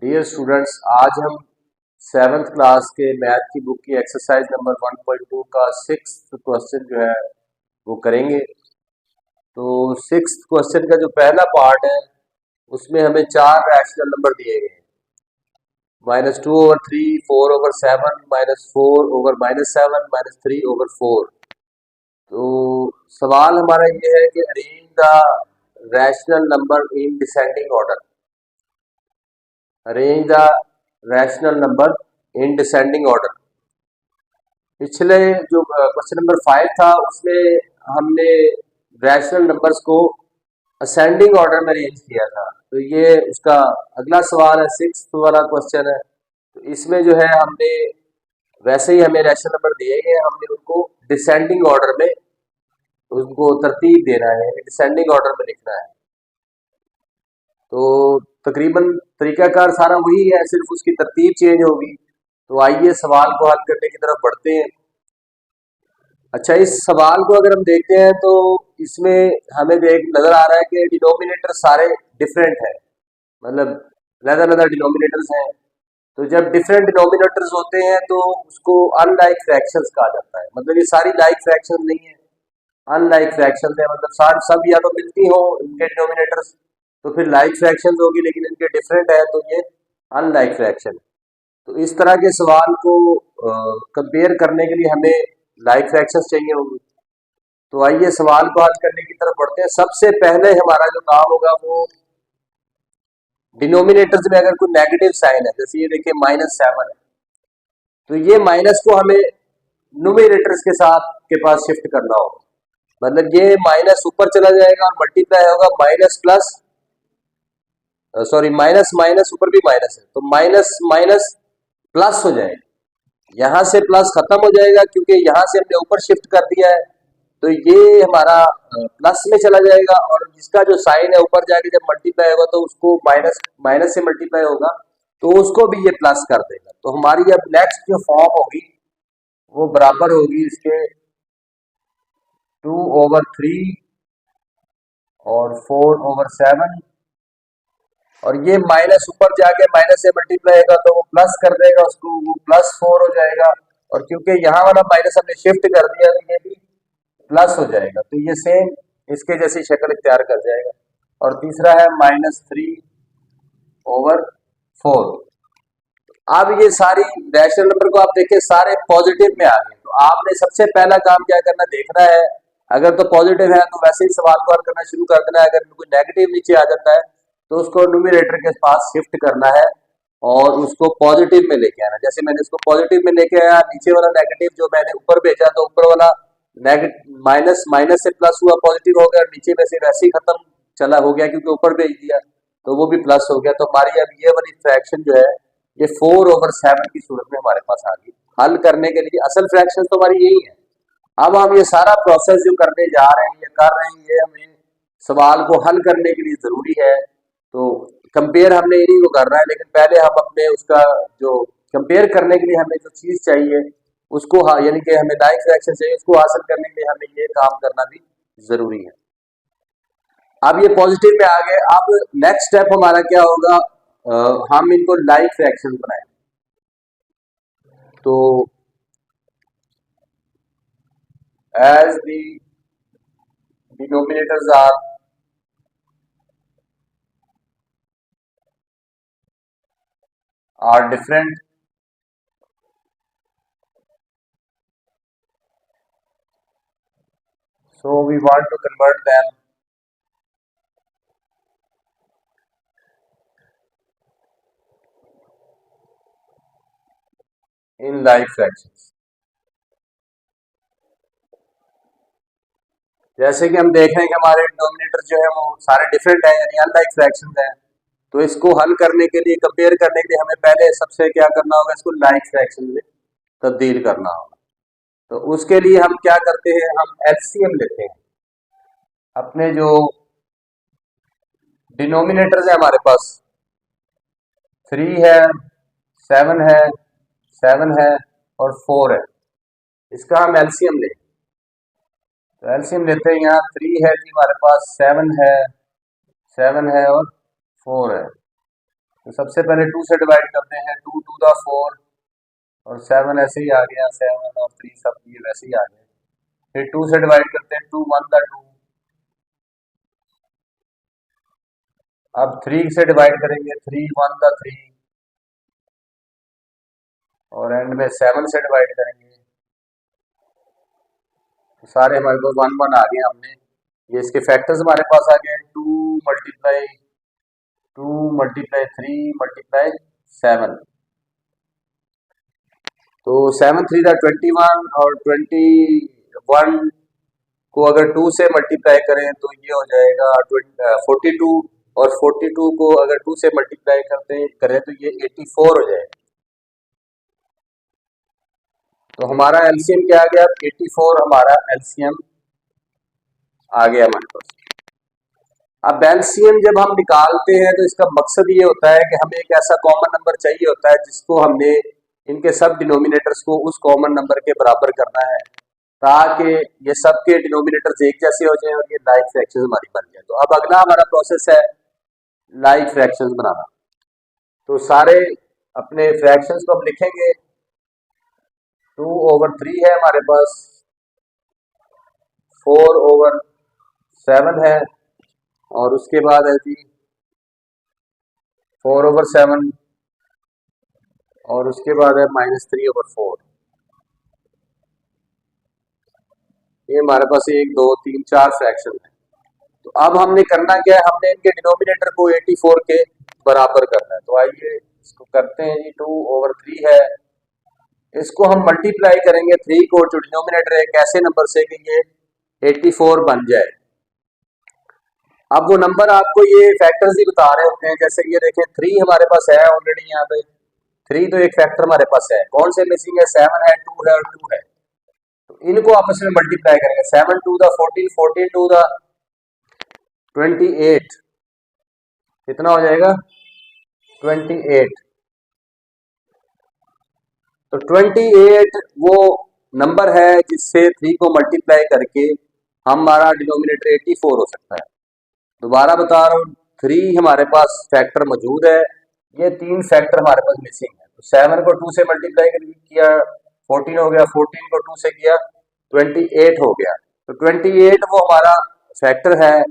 Dear students, आज हम seventh class के मैथ की बुक की एक्सरसाइज नंबर 1.2 का सिक्स्थ क्वेश्चन जो है वो करेंगे। तो सिक्स्थ क्वेश्चन का जो पहला पार्ट है उसमें हमें चार रैशनल नंबर दिए गए हैं, -2/3, 4/7, -4/-7, -3/4। तो सवाल हमारा ये है कि arrange the rational number in descending order. Arrange the rational number in descending order. पिछले जो क्वेश्चन नंबर 5 था उसमें हमने रैशनल नंबर्स को असेंडिंग ऑर्डर में अरेंज किया था। तो ये उसका अगला सवाल है, सिक्स्थ वाला क्वेश्चन है। तो इसमें जो है हमने वैसे ही हमें रैशनल नंबर दिए गए, हमने उनको डिसेंडिंग ऑर्डर में उनको तरतीब देना है, डिसेंडिंग ऑर्डर में लिखना है। तो तकरीबन तरीकाकार सारा वही है, सिर्फ उसकी तरतीब चेंज होगी। तो आइए सवाल को हल करने की तरफ बढ़ते हैं। अच्छा, इस सवाल को अगर हम देखते हैं तो इसमें हमें देख नजर आ रहा है कि डिनोमिनेटर सारे डिफरेंट है, मतलब अलग अलग डिनोमिनेटर्स हैं। तो जब डिफरेंट डिनोमिनेटर्स होते हैं तो उसको अनलाइक फ्रैक्शंस कहा जाता है। मतलब ये सारी लाइक फ्रैक्शंस नहीं है, अनलाइक फ्रैक्शंस है। मतलब सारे सब या तो मिलती हो इनके डिनोमिनेटर्स तो फिर लाइक फ्रैक्शंस होगी, लेकिन इनके डिफरेंट है तो ये अनलाइक फ्रैक्शन। तो इस तरह के सवाल को कंपेयर करने के लिए हमें लाइक फ्रैक्शंस चाहिए होंगी। तो आइए सवाल को हल करने की तरफ बढ़ते हैं। सबसे पहले हमारा जो काम होगा वो डिनोमिनेटर्स में अगर कोई नेगेटिव साइन है, जैसे ये देखिए -7 है, तो ये माइनस को हमें न्यूमरेटर्स के साथ के पास शिफ्ट करना होगा। मतलब ये माइनस ऊपर चला जाएगा और मल्टीप्लाई होगा minus plus, sorry minus minus ऊपर भी माइनस है तो माइनस माइनस प्लस हो जाएगा। यहां से प्लस खत्म हो जाएगा क्योंकि यहां से हमने ऊपर शिफ्ट कर दिया है। तो ये हमारा प्लस में चला जाएगा और जिसका जो साइन है ऊपर जाके जब मल्टीप्लाई होगा तो उसको माइनस माइनस से मल्टीप्लाई होगा तो उसको भी ये प्लस कर देगा। तो हमारी अब नेक्स्ट जो फॉर्म होगी वो बराबर होगी इसके 2/3 और 4/7। और ये माइनस ऊपर जाके माइनस से मल्टीप्लाई होगा तो वो प्लस कर देगा उसको, वो +4 हो जाएगा। और क्योंकि यहाँ वाला माइनस हमने शिफ्ट कर दिया तो ये भी प्लस हो जाएगा। तो ये सेम इसके जैसी शक्ल इख्तियार कर जाएगा। और तीसरा है -3/4। अब ये सारी रैशनल नंबर को आप देखें सारे पॉजिटिव में आ गए। तो आपने सबसे पहला काम क्या करना, देखना है अगर तो पॉजिटिव है तो वैसे ही सवाल को हल करना शुरू कर देना है। अगर कोई नेगेटिव नीचे आ जाता है तो उसको न्यूमरेटर के पास शिफ्ट करना है और उसको पॉजिटिव में लेके आना। जैसे मैंने इसको पॉजिटिव में लेके आया, नीचे वाला नेगेटिव जो मैंने ऊपर भेजा तो ऊपर वाला माइनस माइनस से प्लस हुआ, पॉजिटिव हो गया, और नीचे में से वैसे ही खत्म चला हो गया क्योंकि ऊपर भेज दिया तो वो भी प्लस हो गया। तो हमारी अब ये वाली फ्रैक्शन जो है ये 4/7 की सूरत में हमारे पास आ गई। हल करने के लिए असल फ्रैक्शन तो हमारी यही है। अब हम ये सारा प्रोसेस जो करने जा रहे हैं, ये कर रहे हैं, ये हमें सवाल को हल करने के लिए जरूरी है। तो कंपेयर हमने इन्हीं को करना है, लेकिन पहले हम अपने उसका जो कंपेयर करने के लिए हमें जो चीज चाहिए उसको, यानी कि हमें लाइक फ्रैक्शन चाहिए, उसको हासिल करने के लिए हमें ये काम करना भी जरूरी है। अब ये पॉजिटिव में आ गए। अब नेक्स्ट स्टेप हमारा क्या होगा, हम इनको लाइक फ्रैक्शन बनाएं। तो as the denominators are different, so we want to convert them in like fractions। जैसे कि हम देख रहे हैं कि हमारे डिनोमिनेटर जो है वो सारे डिफरेंट है, यानी अनलाइक फ्रैक्शंस हैं। तो इसको हल करने के लिए, कंपेयर करने के लिए हमें पहले सबसे क्या करना होगा, इसको लाइक फ्रैक्शन में तब्दील करना होगा। तो उसके लिए हम क्या करते हैं, हम एलसीएम लेते हैं। अपने जो डिनोमिनेटर्स है हमारे पास 3 है, 7 है, 7 है और 4 है, इसका हम एलसीएम लेंगे। तो एलसीएम लेते हैं, यहाँ 3 है जी हमारे पास, 7 है 7 है और 4 है। तो सबसे पहले 2 से डिवाइड करते हैं, 2 टू द 4 और 7 ऐसे ही आ गया, 7 और 3 सब ये वैसे ही आ गए। फिर 2 से डिवाइड करते हैं, 2 1 द 2। अब 3 से डिवाइड करेंगे, 3 1 द 3 और एंड में 7 से डिवाइड करेंगे। तो सारे हमारे पास 1 1 आ गए। हमने ये इसके फैक्टर्स हमारे पास आ गए, 2 मल्टीप्लाई 3 मल्टीप्लाई 7। तो 7 3 दा 21 और 21 को अगर 2 से मल्टीप्लाई करें तो ये हो जाएगा 42 और 42 को अगर 2 से मल्टीप्लाई करते करें तो ये 84 हो जाएगा। तो हमारा एलसीएम क्या आ गया? 84 हमारा एलसीएम आ गया हमारे पास। अब एलसीएम जब हम निकालते हैं तो इसका मकसद ये होता है कि हमें एक ऐसा कॉमन नंबर चाहिए होता है जिसको हमने इनके सब डिनोमिनेटर्स को उस कॉमन नंबर के बराबर करना है, ताकि ये सब के डिनोमिनेटर्स एक जैसे हो जाएं और ये लाइक फ्रैक्शंस हमारी बन जाए। तो अब अगला हमारा प्रोसेस है लाइक फ्रैक्शंस बनाना। तो सारे अपने फ्रैक्शंस को हम लिखेंगे। 2/3 है हमारे पास, 4/7 है और उसके बाद है जी 4/7 और उसके बाद है -3/4। ये हमारे पास 1 2 3 4 फ्रैक्शन है। तो अब हमने करना क्या है? हमने इनके डिनोमिनेटर को 84 के बराबर करना है। तो आइए इसको करते हैं जी। 2/3 है, इसको हम मल्टीप्लाई करेंगे 3 को, जो डिनोमिनेटर है एक ऐसे नंबर से कि ये 84 बन जाए। अब वो नंबर आपको ये फैक्टर्स ही बता रहे होते हैं, जैसे ये देखें 3 हमारे पास है ऑलरेडी, यहाँ पे 3 तो एक फैक्टर हमारे पास है। कौन से मिसिंग है? 7 है, 2 है और 2 है। तो इनको आपस में मल्टीप्लाई करेंगे। 7 2 द 14, 14 2 द 28, कितना हो जाएगा? 28। तो 28 वो नंबर है जिससे 3 को मल्टीप्लाई करके हमारा डिनोमिनेटर 84 हो सकता है। दोबारा बता रहा हूँ, 3 हमारे पास फैक्टर मौजूद है, ये 3 फैक्टर हमारे पास मिसिंग है। तो 7 को 2 से मल्टीप्लाई किया 14 हो गया, 14 को 2 से किया 28 हो गया। तो 28 वो हमारा फैक्टर है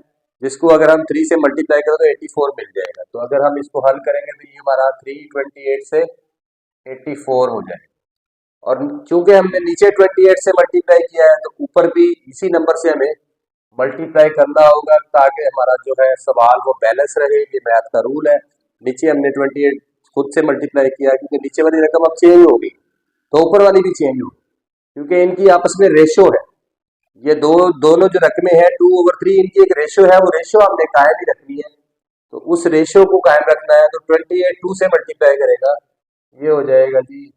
जिसको अगर हम 3 से मल्टीप्लाई करें तो 84 मिल जाएगा। तो अगर हम इसको हल करेंगे तो ये हमारा 3 28 से 84 हो जाएगा। और चूंकि हमने नीचे 28 से मल्टीप्लाई किया है तो ऊपर भी इसी नंबर से हमें मल्टीप्लाई करना होगा, ताकि हमारा जो है सवाल वो बैलेंस रहे। ये मैथ का रूल है। नीचे हमने 28 खुद से मल्टीप्लाई किया क्योंकि नीचे वाली रकम अब चेंज होगी, तो ऊपर वाली भी चेंज होगी क्योंकि इनकी आपस में रेशो है। ये दोनों जो रकमें हैं 2/3, इनकी एक रेशो है, वो रेशो हमने कायम ही रखनी है। तो उस रेशो को कायम रखना है। तो 28 2 से मल्टीप्लाई करेगा, ये हो जाएगा जी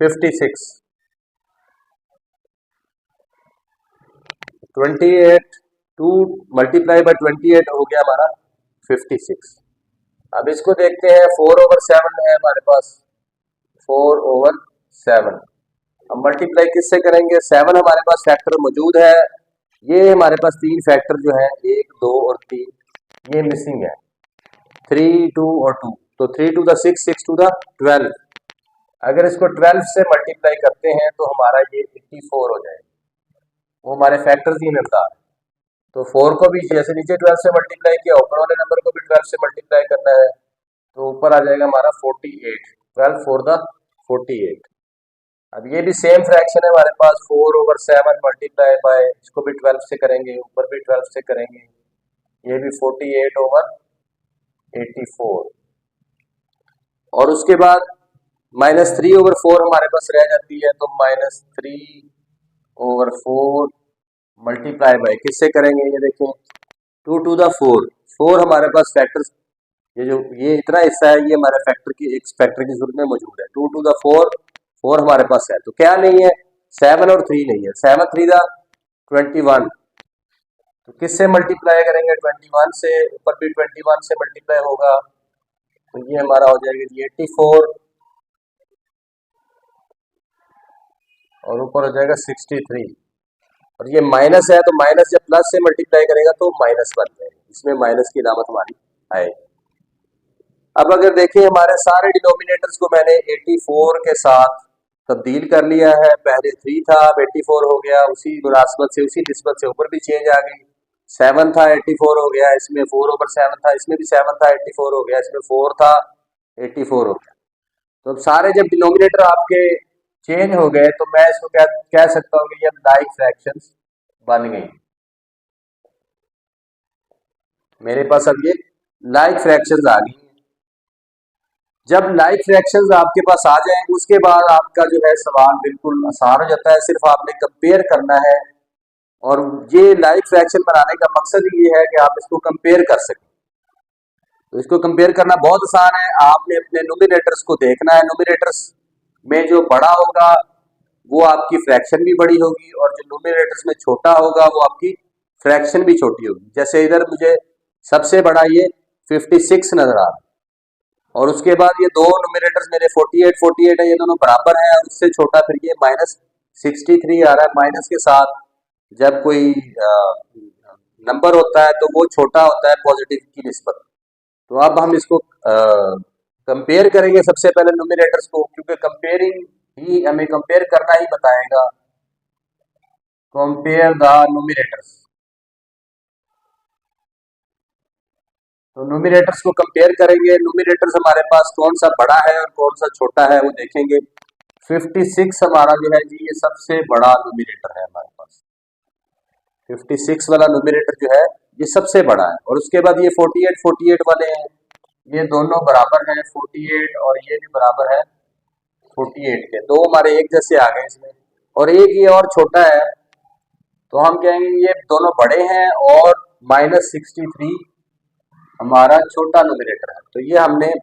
56। 28 2 मल्टीप्लाई बाय 28 हो गया हमारा 56। अब इसको देखते हैं, 4/7 है हमारे पास, 4/7। अब मल्टीप्लाई किससे करेंगे? 7 हमारे पास फैक्टर मौजूद है, ये हमारे पास 3 फैक्टर जो है 1 2 और 3 ये मिसिंग है, 3 2 और 2। तो 3 2 द 6, 6 2 द 12। अगर इसको 12 से मल्टीप्लाई करते हैं तो हमारा ये 84 हो जाएगा। वो हमारे फैक्टर्स ही में बता रहे हैं। तो 4 को भी जैसे नीचे 12 से मल्टीप्लाई किया, ऊपर वाले नंबर को भी 12 से मल्टीप्लाई करना है, तो ऊपर आ जाएगा हमारा 48। 12 4 द 48। अब ये भी सेम फ्रैक्शन है हमारे पास, 4/7 मल्टीप्लाई बाय, इसको भी 12 से करेंगे, ऊपर भी 12 से करेंगे, ये भी 48/84। और उसके बाद -3/4 हमारे पास रह जाती है। तो -3/4 मल्टीप्लाई बाय किससे करेंगे? ये देखें 2 टू द 4, 4 हमारे पास फैक्टर, ये इतना हिस्सा है ये हमारे फैक्टर की, एक फैक्टर की सूरत में मौजूद है। 2 टू द 4, 4 हमारे पास है। तो क्या नहीं है? 7 और 3 नहीं है। 7 3 द 21। तो किससे मल्टीप्लाई करेंगे? 21 से, ऊपर भी 21 से मल्टीप्लाई होगा, तो ये हमारा हो जाएगा 84 और ऊपर हो जाएगा 63, और ये माइनस है तो माइनस जब प्लस से मल्टीप्लाई करेगा तो माइनस बन जाएगा, इसमें माइनस की अलामत हमारी आएगी। अब अगर देखिए हमारे सारे डिनोमिनेटर्स को मैंने 84 के साथ तब्दील कर लिया है, पहले 3 था अब 84 हो गया, उसी मुनासबत से उसी निस्बत से ऊपर भी चेंज आ गई। 7 था 84 हो गया, इसमें 4/7 था, इसमें भी 7 था 84 हो गया, इसमें 4 था 84 हो गया। तो अब सारे जब डिनोमिनेटर आपके चेंज हो गए तो मैं इसको क्या कह सकता हूँ कि ये लाइक फ्रैक्शंस बन गई। मेरे पास अब ये लाइक फ्रैक्शंस आ गई। जब लाइक फ्रैक्शंस आपके पास आ जाए उसके बाद आपका जो है सवाल बिल्कुल आसान हो जाता है, सिर्फ आपने कंपेयर करना है। और ये लाइक फ्रैक्शन बनाने का मकसद ये है कि आप इसको कंपेयर कर सकें। तो इसको कंपेयर करना बहुत आसान है, आपने अपने नोमिनेटर्स को देखना है, नोमिनेटर्स में जो बड़ा होगा वो आपकी फ्रैक्शन भी बड़ी होगी, और जो नोमिनेटर्स में छोटा होगा वो आपकी फ्रैक्शन भी छोटी होगी। जैसे इधर मुझे सबसे बड़ा ये 56 नजर आ रहा है, और उसके बाद ये दो नोमिनेटर्स मेरे 48 है, ये दोनों बराबर हैं, और उससे छोटा फिर ये -63 आ रहा है। माइनस के साथ जब कोई नंबर होता है तो वो छोटा होता है पॉजिटिव की निस्बत। तो अब हम इसको कंपेयर करेंगे सबसे पहले नोमिनेटर्स को, क्योंकि कंपेयरिंग ही हमें कंपेयर करना ही बताएगा। कंपेयर द नोमिनेटर्स, तो नोमिनेटर्स को कंपेयर करेंगे। नोमिनेटर्स हमारे पास कौन सा बड़ा है और कौन सा छोटा है वो देखेंगे। 56 हमारा जो है जी ये सबसे बड़ा नोमिनेटर है हमारे पास। 56 वाला नोमिनेटर जो है ये सबसे बड़ा है, और उसके बाद ये 48 वाले हैं, ये दोनों बराबर हैं 48, और ये भी बराबर है 48 के, दो हमारे एक जैसे आ गए इसमें। और एक ये और छोटा है, तो हम कहेंगे ये दोनों बड़े हैं, और -63 हमारा छोटा नोमिनेटर है। तो ये हमने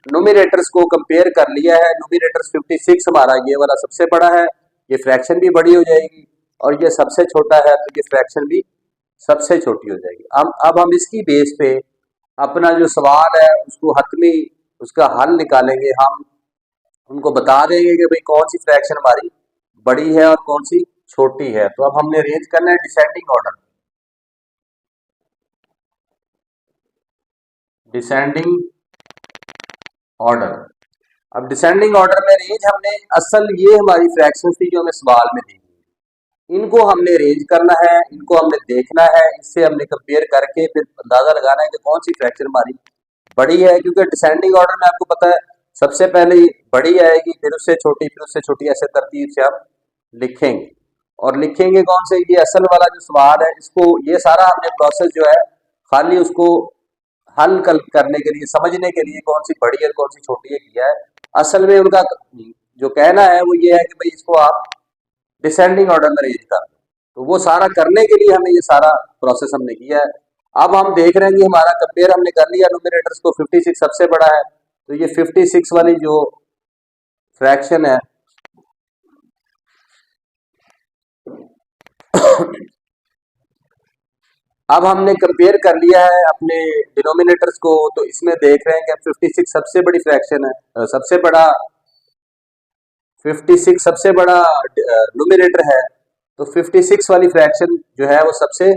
नोमिनेटर्स को कंपेयर कर लिया है। नोमिनेटर्स 56 हमारा ये वाला सबसे बड़ा है, ये फ्रैक्शन भी बड़ी हो जाएगी, और ये सबसे छोटा है तो ये फ्रैक्शन भी सबसे छोटी हो जाएगी। अब हम इसकी बेस पे अपना जो सवाल है उसको हतमी उसका हल निकालेंगे। हम उनको बता देंगे कि भाई कौन सी फ्रैक्शन हमारी बड़ी है और कौन सी छोटी है। तो अब हमने अरेंज करना है डिसेंडिंग ऑर्डर, डिसेंडिंग ऑर्डर। अब डिसेंडिंग ऑर्डर में रेंज हमने असल ये हमारी फ्रैक्शन थी जो हमें सवाल में दी गई, इनको हमने रेंज करना है, इनको हमने देखना है, इससे हमने कंपेयर करके फिर अंदाजा लगाना है कि कौन सी फ्रैक्शन हमारी बड़ी है। क्योंकि डिसेंडिंग ऑर्डर में आपको पता है सबसे पहले बड़ी आएगी, फिर उससे छोटी, फिर उससे छोटी, ऐसे तरतीब से हम लिखेंगे। और लिखेंगे कौन से, ये असल वाला जो सवाल है इसको, ये सारा हमने प्रोसेस जो है खाली उसको हल करने के लिए, समझने के लिए कौन सी बड़ी है कौन सी छोटी है किया है। असल में उनका जो कहना है वो ये है कि भाई इसको आप डिसेंडिंग ऑर्डर में अरेंज कर दो। तो वो सारा करने के लिए हमें ये सारा प्रोसेस हमने किया है। अब हम देख रहे हैं कि हमारा कंपेयर हमने कर लिया नोमिनेटर्स को, 56 सबसे बड़ा है, तो ये 56 वाली जो फ्रैक्शन है अब हमने कंपेयर कर लिया है अपने डिनोमिनेटर्स को, तो इसमें देख रहे हैं कि अब 56 सबसे बड़ी फ्रैक्शन है, सबसे बड़ा 56 सबसे बड़ा नोमिनेटर है, तो 56 वाली फ्रैक्शन जो है वो सबसे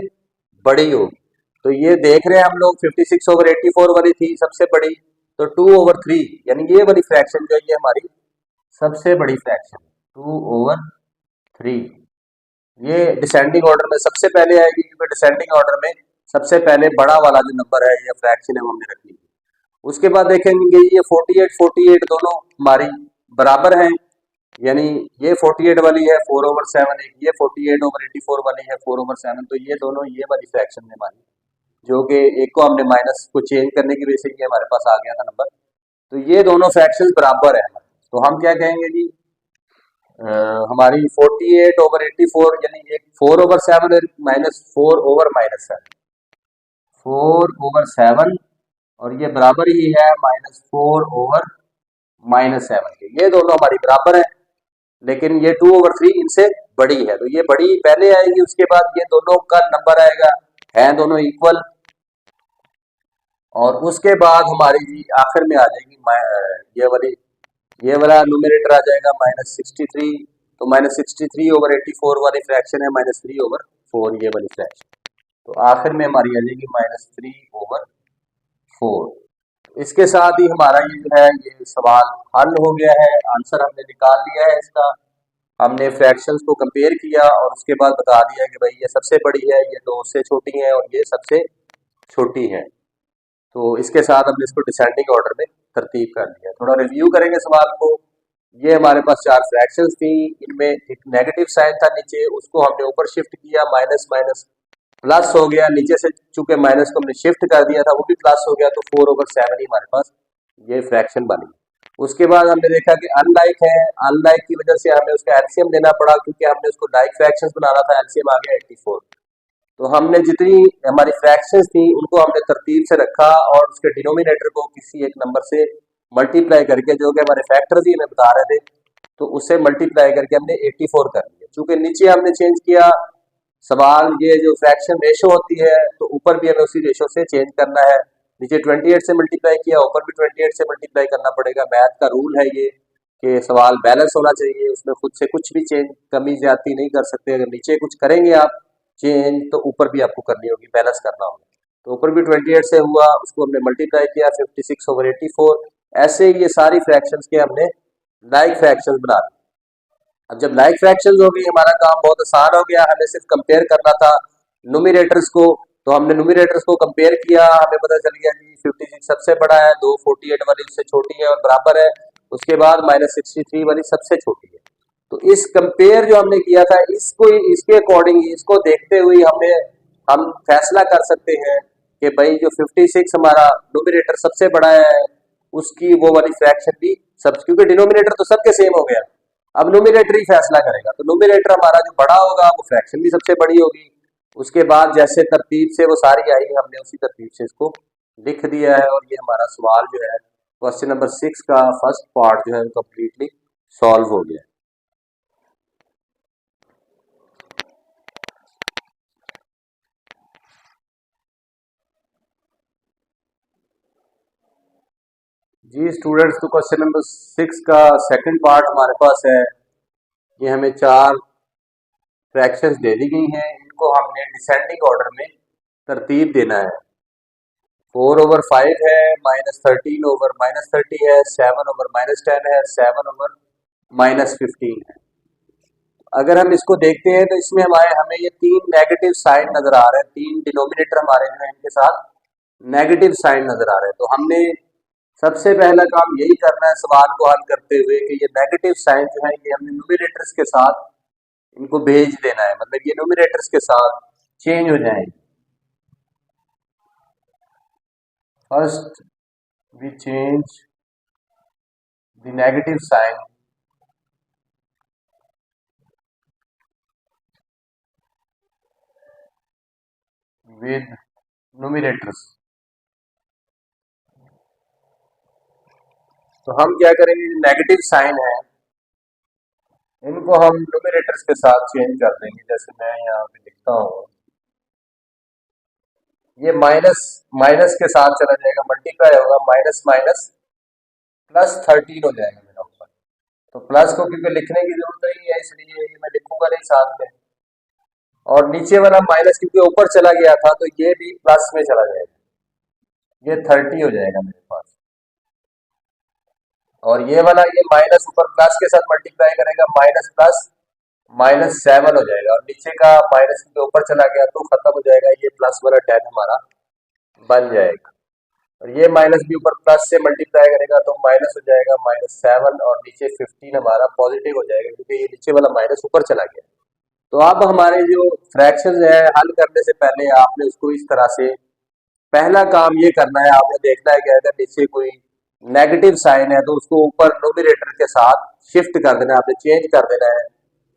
बड़ी होगी। तो ये देख रहे हैं हम लोग 56/84 वाली थी सबसे बड़ी, तो 2/3 यानी ये वाली फ्रैक्शन जो है ये हमारी सबसे बड़ी फ्रैक्शन 2/3। ये डिसेंडिंग ऑर्डर में सबसे पहले आएगी, क्योंकि डिसेंडिंग ऑर्डर में सबसे पहले बड़ा वाला जो नंबर है या फ्रैक्शन है वो हमने रखनी है। उसके बाद देखेंगे ये 48 दोनों हमारी बराबर हैं, यानी ये 48 वाली है 4/7, एक ये 48/84 वाली है 4/7। तो ये दोनों ये वाली फ्रैक्शन में हमारी, जो कि एक को हमने माइनस को चेंज करने की वजह से ये हमारे पास आ गया था नंबर, तो ये दोनों फ्रैक्शन बराबर है। तो हम क्या कहेंगे जी, हमारी 48/84 यानी एक 4/7 -4/-7, 4/7, और ये बराबर ही है -4/-7 के। ये दोनों हमारी बराबर है, लेकिन ये 2/3 इनसे बड़ी है, तो ये बड़ी पहले आएगी, उसके बाद ये दोनों का नंबर आएगा, है दोनों इक्वल, और उसके बाद हमारी आखिर में आ जाएगी ये वाला न्यूमरेटर आ जाएगा -63 तो -63/84 वाली फ्रैक्शन है -3/4 ये वाली फ्रैक्शन। तो आखिर में हमारी आ जाएगी -3/4। इसके साथ ही हमारा ये जो है ये सवाल हल हो गया है, आंसर हमने निकाल लिया है इसका। हमने फ्रैक्शंस को कंपेयर किया और उसके बाद बता दिया कि भाई ये सबसे बड़ी है, ये 2 से छोटी है और ये सबसे छोटी है। तो इसके साथ हमने इसको डिसेंडिंग ऑर्डर में तरतीब कर दिया। थोड़ा रिव्यू करेंगे सवाल को। ये हमारे पास 4 फ्रैक्शंस थी, इनमें एक नेगेटिव साइन था नीचे, उसको हमने ऊपर शिफ्ट किया, माइनस माइनस प्लस हो गया, नीचे से चूंकि माइनस को हमने शिफ्ट कर दिया था वो भी प्लस हो गया, तो 4/7 ही हमारे पास ये फ्रैक्शन बनी। उसके बाद हमने देखा कि अनलाइक है, अनलाइक की वजह से हमें उसका एलसीएम देना पड़ा, क्योंकि हमने उसको लाइक फ्रैक्शंस बनाना था, एलसीएम आ गया 84। तो हमने जितनी हमारी फ्रैक्शंस थी उनको हमने तरतीब से रखा और उसके डिनोमिनेटर को किसी एक नंबर से मल्टीप्लाई करके, जो कि हमारे फैक्टर्स ही हमें बता रहे थे, तो उससे मल्टीप्लाई करके हमने 84 कर दिया। चूंकि नीचे हमने चेंज किया सवाल, ये जो फ्रैक्शन रेशो होती है तो ऊपर भी हमें उसी रेशो से चेंज करना है। नीचे 28 से मल्टीप्लाई किया, ऊपर भी 28 से मल्टीप्लाई करना पड़ेगा। मैथ का रूल है ये कि सवाल बैलेंस होना चाहिए, उसमें खुद से कुछ भी चेंज कमी ज्यादती नहीं कर सकते। अगर नीचे कुछ करेंगे आप चेंज तो ऊपर भी आपको करनी होगी, बैलेंस करना होगा। तो ऊपर भी 28 से हुआ, उसको हमने मल्टीप्लाई किया 56/84। ऐसे ही ये सारी फ्रैक्शंस के हमने लाइक फ्रैक्शंस बना दी। अब जब लाइक फ्रैक्शंस हो गई हमारा काम बहुत आसान हो गया, हमें सिर्फ कंपेयर करना था न्यूमरेटर्स को। तो हमने न्यूमरेटर्स को कंपेयर किया, हमें पता चल गया कि 56 सबसे बड़ा है, 248 वाली उससे छोटी है और बराबर है, उसके बाद -63 वाली सबसे छोटी है। तो इस कंपेयर जो हमने किया था इसको, इसके अकॉर्डिंग इसको देखते हुए हम फैसला कर सकते हैं कि भाई जो 56 हमारा न्यूमरेटर सबसे बड़ा है उसकी वो वाली फ्रैक्शन भी सब, क्योंकि डिनोमिनेटर तो सबके सेम हो गया, अब न्यूमरेटर ही फैसला करेगा। तो न्यूमरेटर हमारा जो बड़ा होगा वो फ्रैक्शन भी सबसे बड़ी होगी। उसके बाद जैसे तरतीब से वो सारी आई हमने उसी तरतीब से इसको लिख दिया है और ये हमारा सवाल जो है क्वेश्चन नंबर 6 का फर्स्ट पार्ट जो है कंप्लीटली सॉल्व हो गया। जी स्टूडेंट्स, तो क्वेश्चन नंबर 6 का सेकंड पार्ट हमारे पास है। ये हमें 4 फ्रैक्शंस दे दी गई हैं, इनको हमने डिसेंडिंग ऑर्डर में तरतीब देना है। 4/5 है, -13/-30 है, 7/-10 है, 7/-15 है। अगर हम इसको देखते हैं तो इसमें हमें ये 3 नेगेटिव साइन नजर आ रहे हैं, 3 डिनोमिनेटर हमारे जो है इनके साथ नेगेटिव साइन नजर आ रहे हैं। तो हमने सबसे पहला काम यही करना है सवाल को हल करते हुए कि ये नेगेटिव साइन जो है ये हमने न्यूमरेटर्स के साथ इनको भेज देना है, मतलब ये न्यूमरेटर्स के साथ चेंज हो जाएंगे। First we change the negative sign with numerators. तो हम क्या करेंगे, नेगेटिव साइन है इनको हम न्यूमरेटर्स के साथ चेंज कर देंगे। जैसे मैं यहाँ पे लिखता हूँ, ये माइनस माइनस के साथ चला जाएगा, मल्टीप्लाई होगा, माइनस माइनस +13 हो जाएगा मेरा ऊपर। तो प्लस को क्योंकि लिखने की जरूरत नहीं है इसलिए ये मैं लिखूंगा नहीं साथ में। और नीचे वाला माइनस क्योंकि ऊपर चला गया था तो ये भी प्लस में चला जाएगा, ये 30 हो जाएगा मेरे पास। और ये वाला ये माइनस ऊपर प्लस के साथ मल्टीप्लाई करेगा, माइनस प्लस -7 हो जाएगा, और नीचे का माइनस के ऊपर चला गया तो खत्म हो जाएगा, ये प्लस वाला 10 हमारा बन जाएगा। और ये माइनस भी ऊपर प्लस से मल्टीप्लाई करेगा तो माइनस हो जाएगा -7, और नीचे 15 हमारा पॉजिटिव हो जाएगा क्योंकि ये नीचे वाला माइनस ऊपर चला गया। तो अब हमारे जो फ्रैक्शन है हल करने से पहले आपने उसको इस तरह से, पहला काम ये करना है, आपने देखना है कि अगर नीचे कोई नेगेटिव साइन है तो उसको ऊपर न्यूमरेटर के साथ शिफ्ट कर देना है, आपने चेंज कर देना है,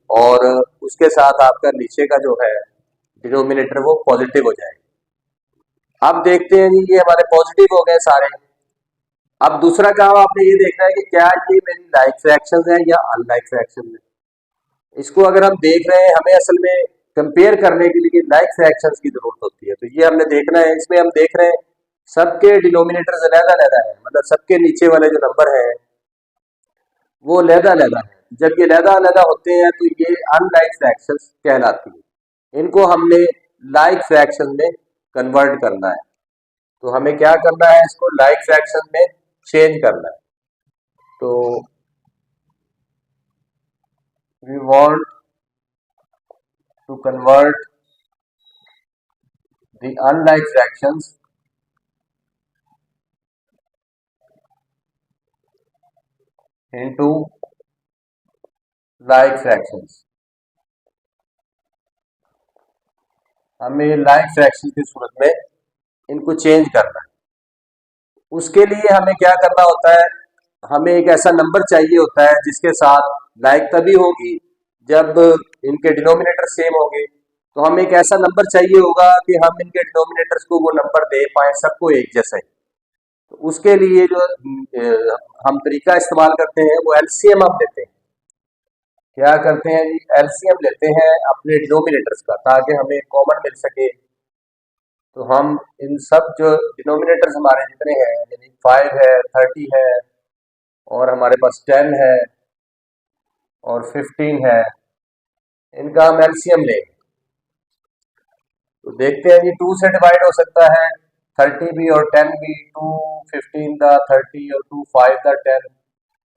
और उसके साथ आपका नीचे का जो है डिनोमिनेटर वो पॉजिटिव हो जाएगा। अब देखते हैं जी, ये हमारे पॉजिटिव हो गए सारे। अब दूसरा काम आपने ये देखना है कि क्या ये मेरी लाइक फ्रैक्शंस हैं या अनलाइक फ्रैक्शंस हैं। इसको अगर हम देख रहे हैं, हमें असल में कंपेयर करने के लिए लाइक फ्रैक्शंस की जरूरत होती है, तो ये हमने देखना है। इसमें हम देख रहे हैं सबके डिनोमिनेटर्स अलग-अलग है, मतलब सबके नीचे वाले जो नंबर है वो अलग-अलग है। जब ये अलग-अलग होते हैं तो ये अनलाइक फ्रैक्शंस कहलाती है। इनको हमने लाइक फ्रैक्शन में कन्वर्ट करना है। तो हमें क्या करना है, इसको लाइक फ्रैक्शन में चेंज करना है। तो we want to convert the unlike fractions into like fractions. हमें लाइक फ्रैक्शन की सूरत में इनको चेंज करना है। उसके लिए हमें क्या करना होता है, हमें एक ऐसा नंबर चाहिए होता है जिसके साथ लाइक तभी होगी जब इनके डिनोमिनेटर सेम होंगे। तो हमें एक ऐसा नंबर चाहिए होगा कि हम इनके डिनोमिनेटर्स को वो नंबर दे पाए सबको एक जैसा ही। तो उसके लिए जो हम तरीका इस्तेमाल करते हैं वो एलसीएम हम लेते हैं। क्या करते हैं जी, एलसीएम लेते हैं अपने डिनोमिनेटर्स का ताकि हमें कॉमन मिल सके। तो हम इन सब जो डिनोमिनेटर्स हमारे जितने हैं, यानी 5 है, 30 है, और हमारे पास 10 है और 15 है, इनका हम एलसीएम लेंगे। तो देखते हैं जी, 2 से डिवाइड हो सकता है 30 भी और 10 भी। 2 15 का 30 और 2 5 का 10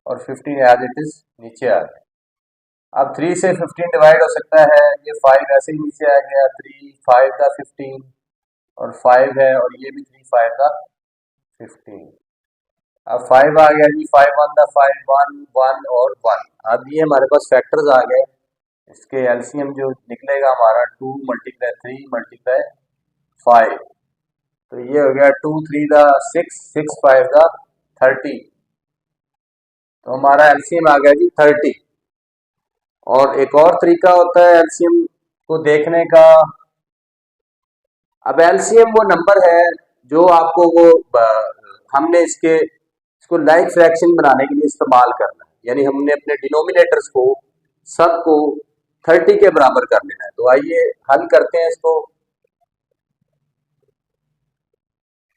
और 15 एज इट इज नीचे आ गया। अब 3 से 15 डिवाइड हो सकता है, ये 5 ऐसे ही नीचे आ गया। 3 5 का 15 और 5 है और ये भी 3 5 का 15। अब 5 आ गया जी, 5 1 का 5 1 1 और 1। अब ये हमारे पास फैक्टर्स आ गए। इसके एलसीएम जो निकलेगा हमारा 2 × 3 × 5। तो ये हो गया 2 3 का 6 6 5 का 30। तो हमारा एलसीएम आ गया जी 30। और एक और तरीका होता है एलसीएम को देखने का। अब एलसीएम वो नंबर है जो आपको हमने इसको लाइक फ्रैक्शन बनाने के लिए इस्तेमाल करना है। यानी हमने अपने डिनोमिनेटर्स को सबको 30 के बराबर कर लेना है। तो आइए हल करते हैं इसको।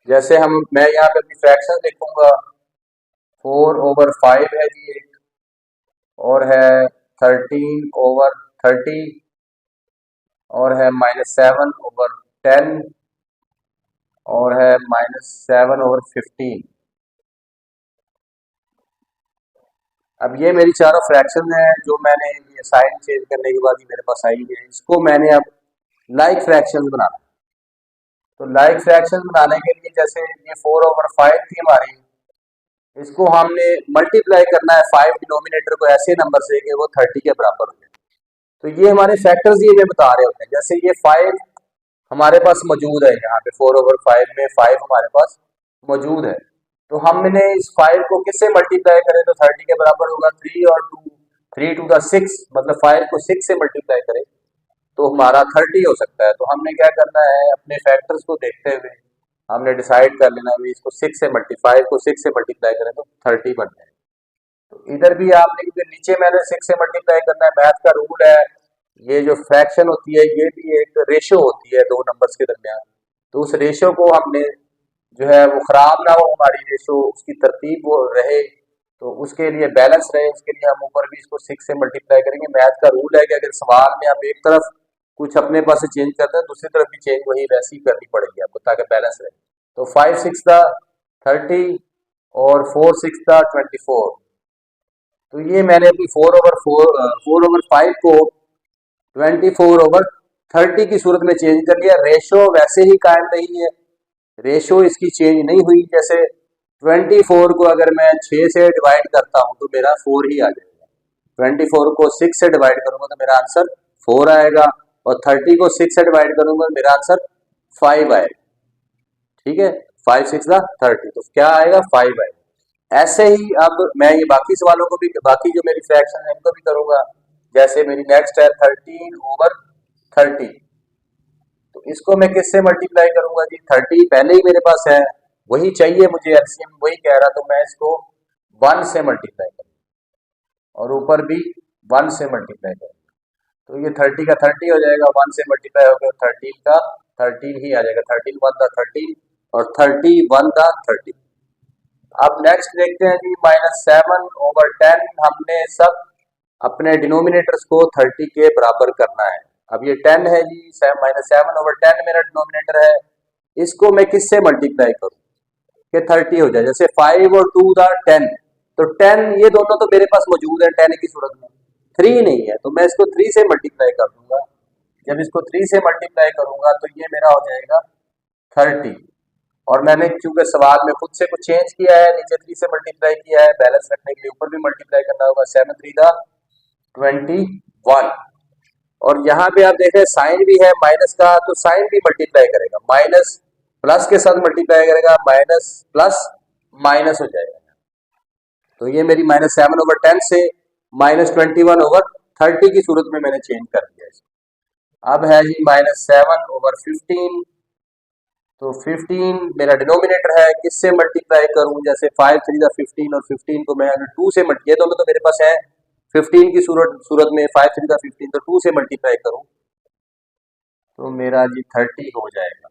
जैसे मैं यहाँ पे अपनी फ्रैक्शन लिखूंगा। 4/5 है जी एक, और है 13/30, और है -7/10, और है -7/15। अब ये मेरी चारों फ्रैक्शन है जो मैंने ये साइन चेंज करने के बाद ही मेरे पास आई है। इसको मैंने अब लाइक फ्रैक्शन बनाना। तो लाइक फ्रैक्शन बनाने के लिए जैसे ये 4/5 थी हमारी, इसको हमने मल्टीप्लाई करना है 5 डिनोमिनेटर को ऐसे नंबर से कि वो 30 के बराबर हो जाए। तो ये हमारे फैक्टर्स ये हमें बता रहे होते हैं। जैसे ये 5 हमारे पास मौजूद है, यहाँ पे 4/5 में 5 हमारे पास मौजूद है। तो हमने इस 5 को किससे मल्टीप्लाई करें तो 30 के बराबर होगा। 3 और 2, 3 2 का 6, मतलब 5 को 6 से मल्टीप्लाई करें तो हमारा 30 हो सकता है। तो हमने क्या करना है, अपने फैक्टर्स को देखते हुए हमने डिसाइड कर लेना है इसको 6 से 5 को 6 से मल्टीप्लाई करें तो 30 बन जाए। तो इधर भी आपने, क्योंकि नीचे मैंने 6 से मल्टीप्लाई करना है, मैथ का रूल है। ये जो फ्रैक्शन होती है ये भी एक रेशो होती है दो नंबर्स के दरमियान। तो उस रेशो को हमने जो है वो खराब ना हो, हमारी रेशो उसकी तरतीब वो रहे, तो उसके लिए बैलेंस रहे, उसके लिए हम ऊपर भी इसको 6 से मल्टीप्लाई करेंगे। मैथ का रूल है कि अगर सवाल में आप एक तरफ कुछ अपने पास से चेंज करते हैं दूसरी तरफ भी चेंज वही वैसी ही करनी पड़ेगी आपको ताकि बैलेंस रहे। तो 5 6 का 30 और 4 6 का 24। तो ये मैंने अभी 4/5 को 24/30 की सूरत में चेंज कर लिया। रेशो वैसे ही कायम रही है, रेशो इसकी चेंज नहीं हुई। जैसे 24 को अगर मैं 6 से डिवाइड करता हूं तो मेरा 4 ही आ जाएगा। 24 को 6 से डिवाइड करूंगा तो मेरा आंसर 4 आएगा, और 30 को 6 से डिवाइड करूंगा तो मेरा आंसर 5 आएगा। ठीक है, 5 6 का 30, तो क्या आएगा 5 आएगा। ऐसे ही अब मैं ये बाकी सवालों को भी, बाकी जो मेरी फ्रैक्शन है इनको भी करूंगा। जैसे मेरी नेक्स्ट है 13/30। तो इसको मैं किससे मल्टीप्लाई करूंगा जी, 30 पहले ही मेरे पास है, वही चाहिए मुझे, एलसीएम वही कह रहा, तो मैं इसको 1 से मल्टीप्लाई करूंगा और ऊपर भी 1 से मल्टीप्लाई करूंगा। तो ये 30 का 30 हो जाएगा, 1 से मल्टीप्लाई हो गया 13 का 13 ही आ जाएगा। 13 1 का 13 और 31 का 30। अब नेक्स्ट देखते हैं जी, -7/10 हमने सब अपने डिनोमिनेटर्स को 30 के बराबर करना है। अब ये 10 है जी, -7/10 मेरा डिनोमिनेटर है, इसको मैं किससे मल्टीप्लाई करूं कि 30 हो जाए। जैसे 5 और 2 था 10, तो 10 ये दोनों तो मेरे पास मौजूद है 10 की सूरत में, 3 नहीं है, तो मैं इसको 3 से मल्टीप्लाई कर दूंगा। जब इसको 3 से मल्टीप्लाई करूंगा तो ये मेरा हो जाएगा 30। और मैंने चूंकि सवाल में खुद से कुछ चेंज किया है, नीचे 3 से मल्टीप्लाई किया है, बैलेंस रखने के लिए ऊपर भी मल्टीप्लाई करना होगा। 7 3 दा 21। और यहाँ पे आप देख रहे हैं साइन भी है माइनस का, तो साइन भी मल्टीप्लाई करेगा, माइनस प्लस के साथ मल्टीप्लाई करेगा, माइनस प्लस माइनस हो जाएगा। तो ये मेरी -7/10 से -21/30 की सूरत में मैंने चेंज कर दिया इसको। अब है जी -7/15, तो 15 मेरा डिनोमिनेटर है, किससे मल्टीप्लाई करूं, जैसे 5 3 दा 15 और 15 को मैं अगर 2 से ये दोनों तो मेरे पास है 15 की सूरत में, 5 3 दा 15 तो 2 से मल्टीप्लाई करूं तो मेरा जी 30 हो जाएगा।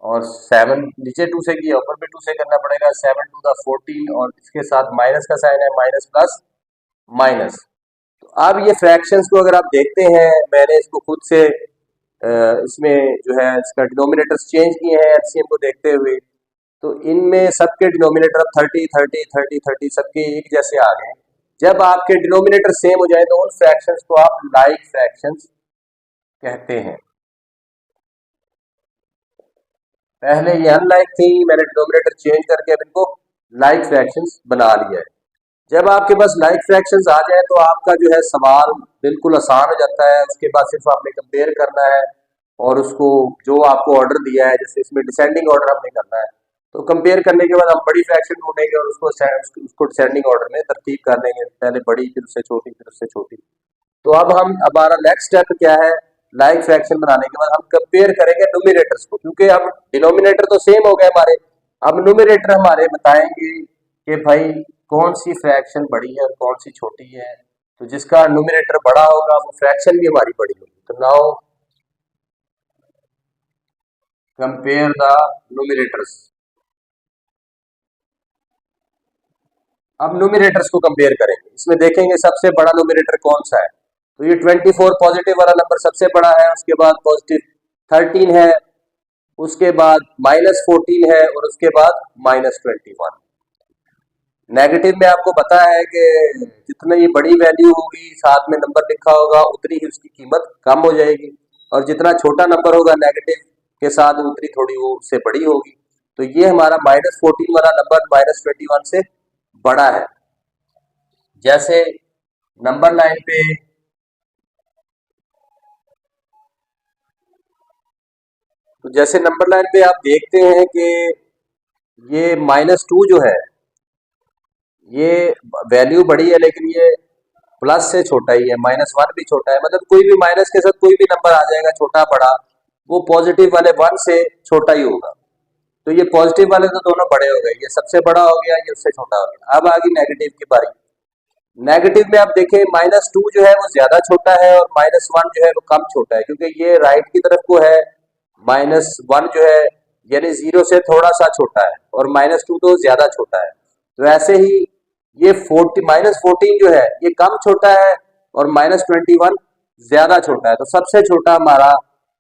और 7 नीचे 2 से किया, ऊपर भी 2 से करना पड़ेगा। 7 2 दा 14 और इसके साथ माइनस का साइन है, माइनस प्लस माइनस। तो अब ये फ्रैक्शंस को अगर आप देखते हैं, मैंने इसको खुद से इसमें जो है इसका डिनोमिनेटर्स चेंज किए हैं एलसीएम को देखते हुए, तो इनमें सबके डिनोमिनेटर अब 30 30 30 30 सबके एक जैसे आ गए। जब आपके डिनोमिनेटर सेम हो जाए तो उन फ्रैक्शंस को आप लाइक फ्रैक्शंस कहते हैं। पहले ये अनलाइक थी, मैंने डिनोमिनेटर चेंज करके अब इनको लाइक फ्रैक्शंस बना लिया है। जब आपके पास लाइक फ्रैक्शंस आ जाए तो आपका जो है सवाल बिल्कुल आसान हो जाता है। उसके बाद सिर्फ आपने कंपेयर करना है और उसको जो आपको ऑर्डर दिया है, जैसे इसमें डिसेंडिंग ऑर्डर हमने करना है, तो कंपेयर करने के बाद हम बड़ी फ्रैक्शन ढूंढेंगे और उसको डिसेंडिंग ऑर्डर में तरतीब कर देंगे, पहले बड़ी फिर उससे छोटी फिर उससे छोटी। तो अब हमारा नेक्स्ट स्टेप क्या है, लाइक फ्रैक्शन बनाने के बाद हम कंपेयर करेंगे न्यूमरेटर्स को, क्योंकि अब डिनोमिनेटर तो सेम हो गए हमारे। अब न्यूमरेटर हमारे बताएंगे कि भाई कौन सी फ्रैक्शन बड़ी है और कौन सी छोटी है। तो जिसका न्यूमरेटर बड़ा होगा वो फ्रैक्शन भी हमारी बड़ी होगी। तो नाउ कंपेयर द न्यूमरेटर्स। अब न्यूमरेटर्स को कंपेयर करेंगे, इसमें देखेंगे सबसे बड़ा न्यूमरेटर कौन सा है। तो ये 24 पॉजिटिव वाला नंबर सबसे बड़ा है, उसके बाद पॉजिटिव 13 है, उसके बाद -14 है और उसके बाद -21। नेगेटिव में आपको पता है कि जितनी ये बड़ी वैल्यू होगी साथ में नंबर लिखा होगा उतनी ही उसकी कीमत कम हो जाएगी, और जितना छोटा नंबर होगा नेगेटिव के साथ उतनी थोड़ी वो उससे बड़ी होगी। तो ये हमारा -14 वाला नंबर -21 से बड़ा है। जैसे नंबर लाइन पे तो जैसे नंबर लाइन पे आप देखते हैं कि ये -2 जो है ये वैल्यू बड़ी है, लेकिन ये प्लस से छोटा ही है, -1 भी छोटा है, मतलब कोई भी माइनस के साथ कोई भी नंबर आ जाएगा छोटा बड़ा, वो पॉजिटिव वाले 1 से छोटा ही होगा। तो ये पॉजिटिव वाले तो दोनों बड़े हो गए, ये सबसे बड़ा हो गया, ये उससे छोटा हो गया। अब आ गई नेगेटिव की बारी। नेगेटिव में आप देखें -2 जो है वो ज्यादा छोटा है और -1 जो है वो कम छोटा है, क्योंकि ये राइट की तरफ को है। -1 जो है यानी 0 से थोड़ा सा छोटा है और -2 तो ज्यादा छोटा है। तो ऐसे ही ये -14 जो है ये कम छोटा है और -21 ज्यादा छोटा है। तो सबसे छोटा हमारा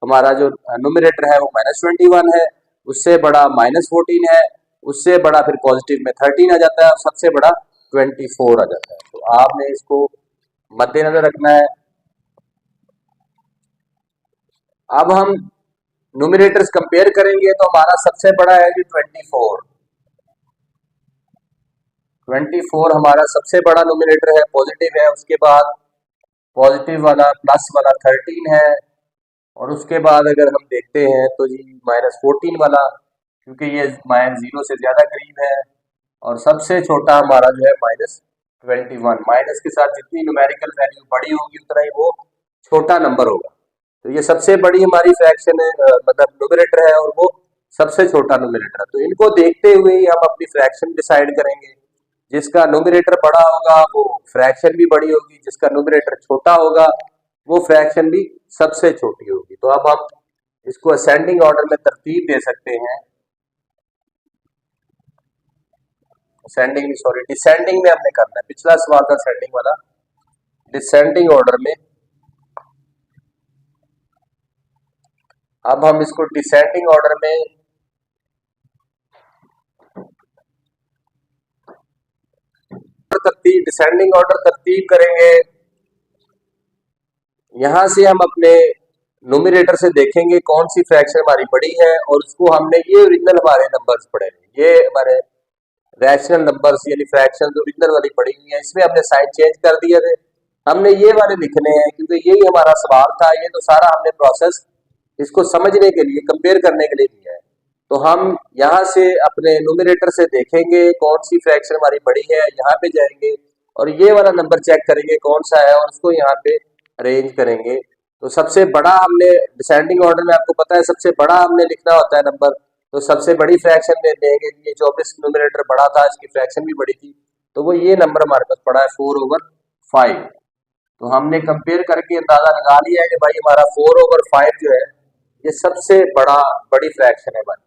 हमारा जो न्यूमरेटर है वो -21 है, उससे बड़ा -14 है, उससे बड़ा फिर पॉजिटिव में 13 आ जाता है और सबसे बड़ा 24 आ जाता है। तो आपने इसको मद्देनजर रखना है। अब हम न्यूमरेटर्स कंपेयर करेंगे तो हमारा सबसे बड़ा है जी 24। 24 हमारा सबसे बड़ा न्यूमरेटर है, पॉजिटिव है। उसके बाद पॉजिटिव वाला प्लस वाला 13 है, और उसके बाद अगर हम देखते हैं तो जी -14 वाला, क्योंकि ये -0 से ज्यादा करीब है, और सबसे छोटा हमारा जो है -21। माइनस के साथ जितनी न्यूमेरिकल वैल्यू बड़ी होगी उतना ही वो छोटा नंबर होगा। तो ये सबसे बड़ी हमारी फ्रैक्शन है, मतलब न्यूमरेटर है, और वो सबसे छोटा न्यूमरेटर है। तो इनको देखते हुए ही हम अपनी फ्रैक्शन डिसाइड करेंगे। जिसका न्यूमरेटर बड़ा होगा वो फ्रैक्शन भी बड़ी होगी, जिसका न्यूमरेटर छोटा होगा वो फ्रैक्शन भी सबसे छोटी होगी। तो अब हम इसको असेंडिंग ऑर्डर में तरतीब दे सकते हैं। असेंडिंग नहीं, सॉरी, डिसेंडिंग में हमने करना है। पिछला सवाल था असेंडिंग वाला, डिसेंडिंग ऑर्डर में। अब हम इसको डिसेंडिंग ऑर्डर में तरतीब, डिसेंडिंग ऑर्डर तरतीब करेंगे। यहां से हम अपने नोमिनेटर से देखेंगे कौन सी फ्रैक्शन हमारी बड़ी है, और उसको हमने, ये ओरिजिनल हमारे नंबर्स पड़े हैं, ये हमारे रैशनल नंबर्स यानी फ्रैक्शन जो ओरिजिनल वाली पड़ी हुई है, इसमें हमने साइन चेंज कर दिए थे। हमने ये वाले लिखने हैं क्योंकि यही हमारा सवाल था। ये तो सारा हमने प्रोसेस इसको समझने के लिए, कंपेयर करने के लिए किया है। तो हम यहाँ से अपने न्यूमरेटर से देखेंगे कौन सी फ्रैक्शन हमारी बड़ी है, यहाँ पे जाएंगे और ये वाला नंबर चेक करेंगे कौन सा है, और उसको यहाँ पे अरेंज करेंगे। तो सबसे बड़ा हमने डिसेंडिंग ऑर्डर में, आपको पता है सबसे बड़ा हमने लिखना होता है नंबर, तो सबसे बड़ी फ्रैक्शन में लेंगे। ये 24 न्यूमरेटर बड़ा था, इसकी फ्रैक्शन भी बड़ी थी, तो वो ये नंबर हमारे पास पड़ा है 4/5। तो हमने कंपेयर करके अंदाजा लगा लिया है कि भाई हमारा 4/5 जो है ये सबसे बड़ी फ्रैक्शन है हमारी।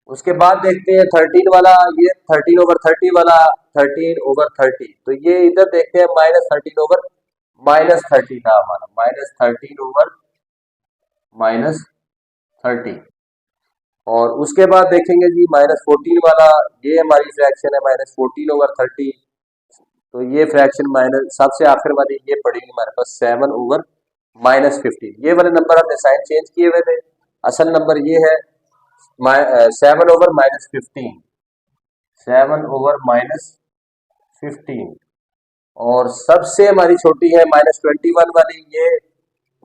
उसके बाद देखते हैं 13 वाला, ये 13/30 वाला, 13/30। तो ये इधर देखते हैं -13/-30 था हमारा, -13/-30। और उसके बाद देखेंगे जी -14 वाला, ये हमारी फ्रैक्शन है -14/30। तो ये फ्रैक्शन माइनस, सबसे आखिर वाली ये पड़ेगी हमारे पास 7/-15। ये वाले नंबर हमने साइन चेंज किए हुए थे। असल नंबर ये है 7/-15, 7/-15। और सबसे हमारी छोटी है -21 वाली, ये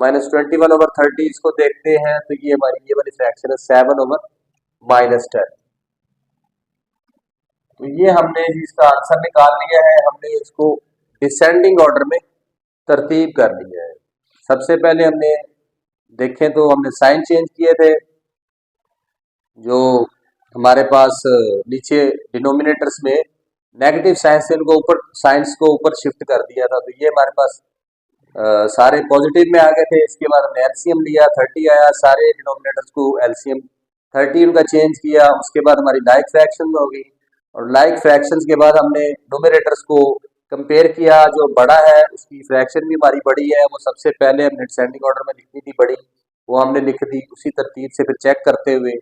-21/30। इसको देखते हैं तो ये हमारी ये वाली फ्रैक्शन है 7/-10। तो ये हमने इसका आंसर निकाल लिया है। हमने इसको डिसेंडिंग ऑर्डर में तरतीब कर लिया है। सबसे पहले हमने देखें तो हमने साइन चेंज किए थे, जो हमारे पास नीचे डिनोमिनेटर्स में नेगेटिव साइंस से उनको ऊपर, साइंस को ऊपर शिफ्ट कर दिया था, तो ये हमारे पास सारे पॉजिटिव में आ गए थे। इसके बाद हमने एलसीएम लिया, 30 आया, सारे डिनोमिनेटर्स को एलसीएम 30 उनका चेंज किया। उसके बाद हमारी लाइक फ्रैक्शन हो गई, और लाइक फ्रैक्शंस के बाद हमने नोमिनेटर्स को कंपेयर किया, जो बड़ा है उसकी फ्रैक्शन भी हमारी बड़ी है, वो सबसे पहले हमने डिसेंडिंग ऑर्डर में लिखनी थी बड़ी, वो हमने लिख दी। उसी तरतीब से फिर चेक करते हुए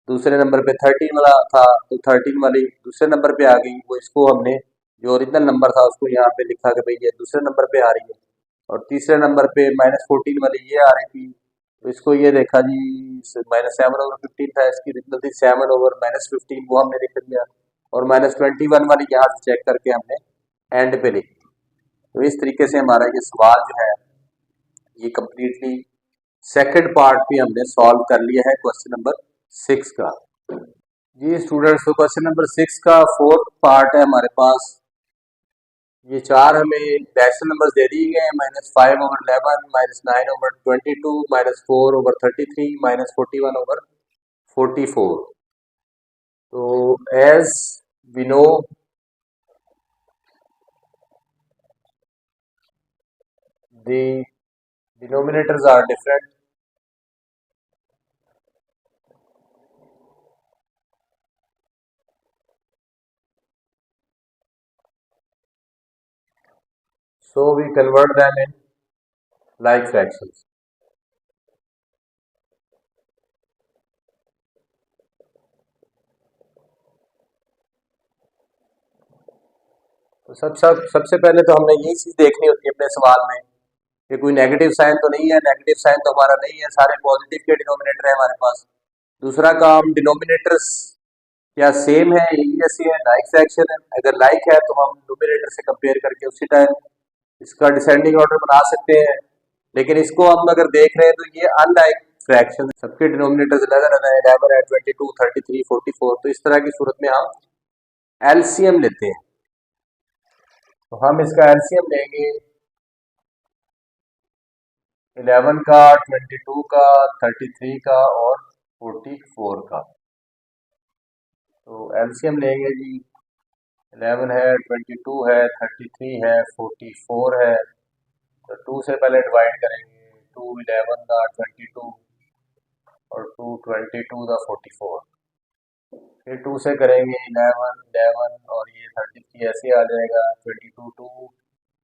दूसरे नंबर पे 13 वाला था, तो 13 वाली दूसरे नंबर पे आ गई, वो इसको हमने, जो ओरिजिनल नंबर था उसको यहाँ पे लिखा कि भाई ये दूसरे नंबर पे आ रही है। और तीसरे नंबर पे -14 वाली ये आ रही थी, तो इसको ये देखा जी -7/15 था, इसकी ओरिजिनल थी 7/-15, वो हमने लिख दिया। और -21 वाली यहाँ से चेक करके हमने एंड पे लिखी। तो इस तरीके से हमारा ये सवाल जो है ये कम्प्लीटली सेकंड पार्ट भी हमने सॉल्व कर लिया है क्वेश्चन नंबर 6 का। जी स्टूडेंट्स, तो क्वेश्चन नंबर 6 का फोर्थ पार्ट है हमारे पास। ये चार हमें रैशनल नंबर्स दे दिए गए हैं, -5/11, -9/22, -4/33, -41/44। तो as we know the denominators are different, so we convert them in like fractions. तो सबसे पहले तो हमने यही चीज देखनी होती है अपने सवाल में कि कोई नेगेटिव साइन तो नहीं है। नेगेटिव साइन तो हमारा नहीं है, सारे पॉजिटिव के डिनोमिनेटर है हमारे पास। दूसरा काम, डिनोमिनेटर्स क्या सेम है, एक जैसे है, लाइक फ्रैक्शन है। अगर लाइक है तो हम न्यूमरेटर से कंपेयर करके उसी टाइम इसका डिसेंडिंग ऑर्डर बना सकते हैं। लेकिन इसको हम अगर देख रहे हैं तो ये अनलाइक फ्रैक्शन, सबके डिनोमिनेटर्स अलग अलग है, 11 है, 22, 33, 44। तो इस तरह की सूरत में हम एलसीएम लेते हैं। तो हम इसका एलसीएम लेंगे 11 का, 22 का, 33 का और 44 का। तो एलसीएम लेंगे जी, 11 है, 22 है, 33 है, 44 है। तो 2 से पहले डिवाइड करेंगे, 2 11 का 22 और 2 22 का 44। फिर 2 से करेंगे 11 11 और ये 33 ऐसे आ जाएगा 22 टू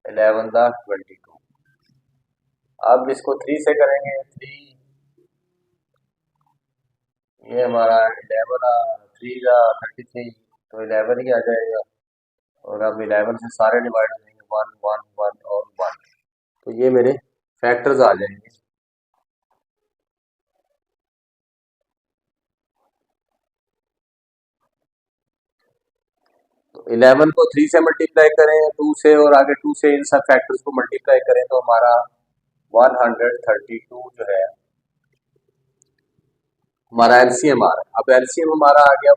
11 दा 22। अब इसको 3 से करेंगे 3, ये हमारा 11 3 दा 33 तो 11 ही आ जाएगा। और अब 11 से सारे डिवाइड हो जाएंगे 1 1 1 और 1, तो ये मेरे फैक्टर्स आ जाएंगे। तो 11 को 3 से मल्टीप्लाई करें 2 से और आगे 2 से इन सब फैक्टर्स को मल्टीप्लाई करें तो हमारा 132 जो है हमारा एलसीएम आ रहा है। अब एलसीएम हमारा आ गया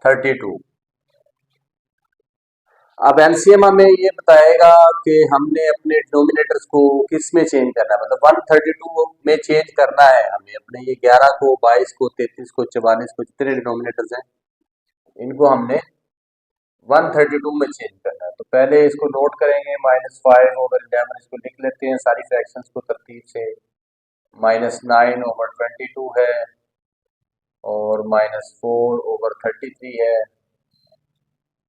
132। अब एलसीएम हमें ये बताएगा कि हमने अपने डिनोमिनेटर्स को किस में चेंज करना है, मतलब 132 में चेंज करना है हमें अपने ये 11 को 22 को 33 को 44 को जितने डिनोमिनेटर्स हैं इनको हमने 132 में चेंज करना है। तो पहले इसको नोट करेंगे -5 ओवर 11, इसको लिख लेते हैं सारी फ्रैक्शंस को तरतीब से। -9 ओवर 22 है और -4 ओवर 33 है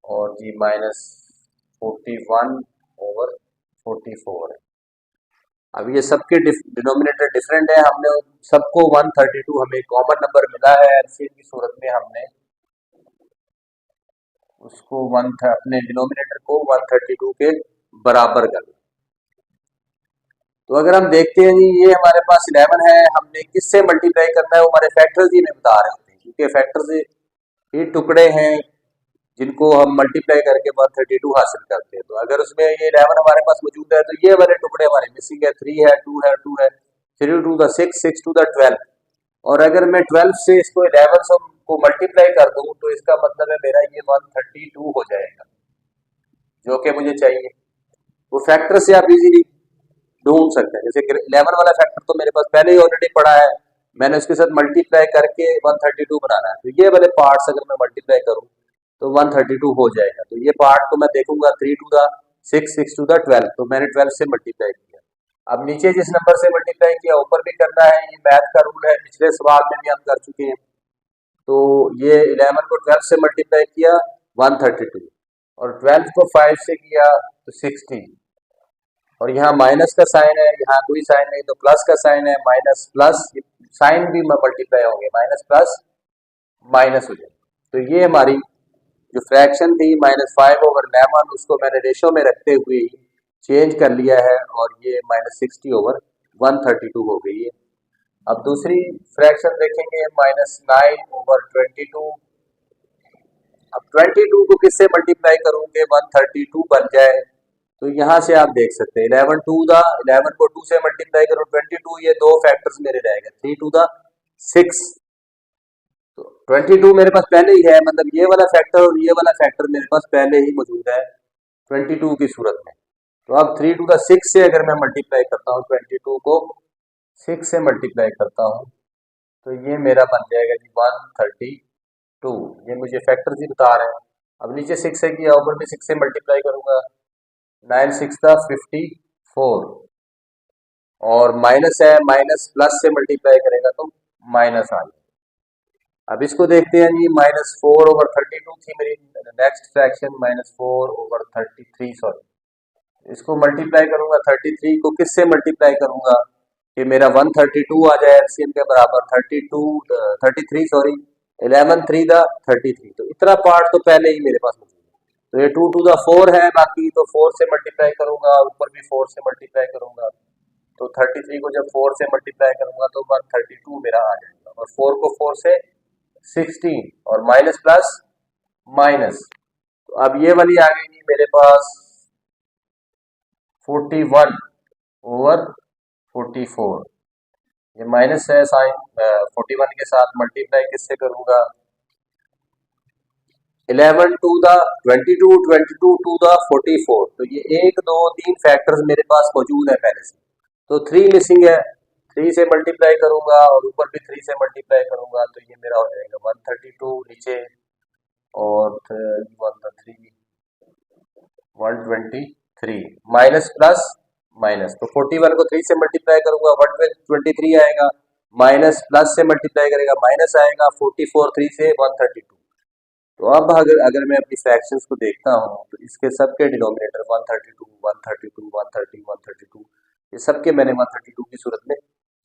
और जी -41 ओवर 44 है। अब ये सबके डिनोमिनेटर डिफरेंट है, हमने सबको 132 हमें कॉमन नंबर मिला है एलसीएम की सूरत में, हमने उसको अपने डिनोमिनेटर को 132 के बराबर करना। तो अगर हम देखते हैं जी ये हमारे पास 11 है, हमने किससे मल्टीप्लाई करना है, वो हमारे फैक्टर्स ही हमें बता रहे होते हैं क्योंकि फैक्टर्स ये टुकड़े हैं जिनको हम मल्टीप्लाई करके 132 हासिल करते हैं। तो अगर उसमें ये 11 हमारे पास मौजूद है तो ये वाले टुकड़े हमारे मिसिंग है, 3 है 2 है 2 है, 3 टू द 6 6 टू द 12। और अगर मैं 12 से इसको 11 से को मल्टीप्लाई कर दूं तो इसका मतलब है मेरा ये 132 हो जाएगा जो कि मुझे चाहिए। वो फैक्टर से आप इजीली ढूंढ सकते हैं, जैसे 11 वाला फैक्टर तो मेरे पास पहले ही ऑलरेडी पड़ा है, मैंने उसके साथ मल्टीप्लाई करके 132 बनाना है। तो ये वाले पार्ट्स अगर मैं मल्टीप्लाई करूं तो 132 हो जाएगा। तो ये पार्ट को मैं देखूंगा 3 टू द 6 6 टू द 12, तो मैंने 12 से मल्टीप्लाई किया। अब नीचे जिस नंबर से मल्टीप्लाई किया ऊपर भी करना है, ये मैथ का रूल है, पिछले सवाल में भी हम कर चुके हैं। तो ये 11 को 12 से मल्टीप्लाई किया 132 और 12 को 5 से किया तो 16, और यहाँ माइनस का साइन है, यहाँ कोई साइन नहीं तो प्लस का साइन है, माइनस प्लस साइन भी मल्टीप्लाई होंगे, माइनस प्लस माइनस हो जाए। तो ये हमारी जो फ्रैक्शन थी -5 ओवर 11 उसको मैंने रेशो में रखते हुए ही चेंज कर लिया है और ये -60 ओवर 132 हो गई है। अब दूसरी फ्रैक्शन देखेंगे -9 ओवर 22। अब 22 को किससे मल्टीप्लाई करूंगे 132 बन जाए, तो यहाँ से आप देख सकते हैं 11 टू द 11 को 2 से मल्टीप्लाई करो 22, ये दो फैक्टर्स मेरे रह गए 3 टू द 6। तो 22 मेरे पास पहले ही है, मतलब ये वाला फैक्टर और ये वाला फैक्टर मेरे पास पहले ही मौजूद है 22 की सूरत में। तो अब 3 टू द 6 से अगर मैं मल्टीप्लाई करता हूँ 22 को 6 से मल्टीप्लाई करता हूँ तो ये मेरा बन जाएगा जी 132। ये मुझे फैक्टर्स ही बता रहे हैं। अब नीचे 6 से किया, ऊपर भी 6 से मल्टीप्लाई करूंगा 9 6 का 54 और माइनस है, माइनस प्लस से मल्टीप्लाई करेगा तो माइनस आ जाएगा। अब इसको देखते हैं जी -4 ओवर 32 थी मेरी नेक्स्ट फ्रैक्शन, -4 ओवर 33 सॉरी, इसको मल्टीप्लाई करूंगा 33 को किससे मल्टीप्लाई करूंगा कि मेरा 132 आ जाए एलसीएम के बराबर 33 सॉरी 11 3 द 33। तो इतना पार्ट तो पहले ही मेरे पास मौजूद है। तो ये 2 टू द 4 है, बाकी तो 4 से मल्टीप्लाई करूंगा, ऊपर भी 4 से मल्टीप्लाई करूंगा तो 33 को जब 4 से मल्टीप्लाई करूंगा तो 132 मेरा आ जाएगा। और 4 को 4 से 16 और माइनस प्लस माइनस, तो अब ये वाली आ गई मेरे पास 41 ओवर 44। ये माइनस है साइन 41 के साथ मल्टीप्लाई किससे करूंगा 11 टू द 22 22 टू द 44। तो ये 1 2 3 फैक्टर्स मेरे पास मौजूद है पहले से, तो 3 मिसिंग है, 3 से मल्टीप्लाई करूंगा और ऊपर भी 3 से मल्टीप्लाई करूंगा तो ये मेरा हो जाएगा 132 नीचे और 123 माइनस प्लस माइनस, तो 41 को 3 से मल्टीप्लाई करूंगा 123 आएगा, माइनस प्लस से मल्टीप्लाई करेगा माइनस आएगा, 44 3 से 132। तो अब अगर अगर मैं अपनी फ्रैक्शंस को देखता हूँ तो इसके सबके डिनोमिनेटर 132 132 130 132, ये सबके मैंने 132 की सूरत में